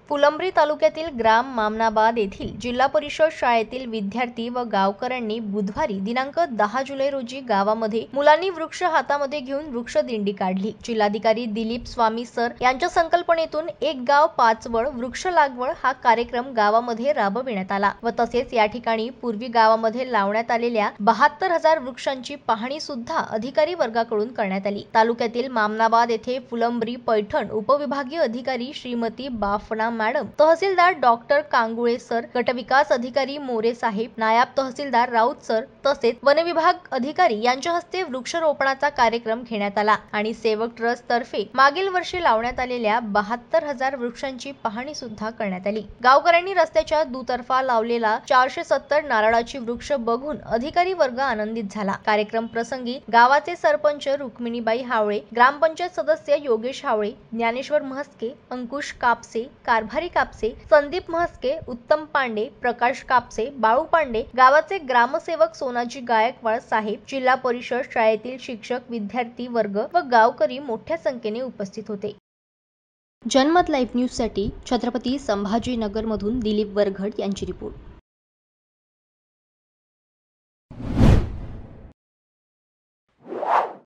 फुलंब्री तालुक्यातील ग्राम मामनाबाद येथील जिल्हा परिषद शाळेतील विद्यार्थी व गावकऱ्यांनी बुधवारी दिनांक 10 जुलै रोजी गावामध्ये मुलांनी वृक्ष हातामध्ये घेऊन वृक्ष दिंडी काढली। जिल्हाधिकारी दिलीप स्वामी सर यांच्या संकल्पनेतून एक गाव 5 वड वृक्ष लागवड हा कार्यक्रम गावामध्ये राबविण्यात आला व तसेच या ठिकाणी पूर्वी गावामध्ये लावण्यात आलेल्या 72,000 वृक्षांची पाहणी सुद्धा अधिकारी वर्गाकडून करण्यात आली। तालुक्यातील मामनाबाद येथे फुलंब्री पैठण उपविभागीय अधिकारी श्रीमती बाफना मॅडम, तहसीलदार डॉक्टर कांगुळे सर, गटविकास अधिकारी मोरे साहेब, नायब तहसीलदार राऊत सर तसेच वनविभाग अधिकारी यांच्या हस्ते वृक्षरोपणाचा कार्यक्रम घेण्यात आला आणि सेवक ट्रस्ट तर्फे मागील वर्षी लावण्यात आलेल्या 72,000 वृक्षांची पाहणी सुद्धा करण्यात आली। गावकऱ्यांनी रस्त्याच्या दुतर्फा लावलेला 470 नारळाची वृक्ष बघून अधिकारी वर्ग आनंदित झाला। कार्यक्रम प्रसंगी गावाचे सरपंच रुक्मिणीबाई हावळे, ग्रामपंचायत सदस्य योगेश हावळे, ज्ञानेश्वर म्हस्के, अंकुश कापसे, कारभारी कापसे, संदीप म्हस्के, उत्तम पांडे, प्रकाश कापसे, बाळू पांडे, गावाचे ग्रामसेवक सोनाजी गायकवाड साहेब, जिल्हा परिषद शाळेतील शिक्षक, विद्यार्थी वर्ग व गावकरी मोठ्या संख्येने उपस्थित होते। जनमत लाईव्ह न्यूज साठी छत्रपती संभाजीनगर मधून दिलीप वरघड यांची रिपोर्ट।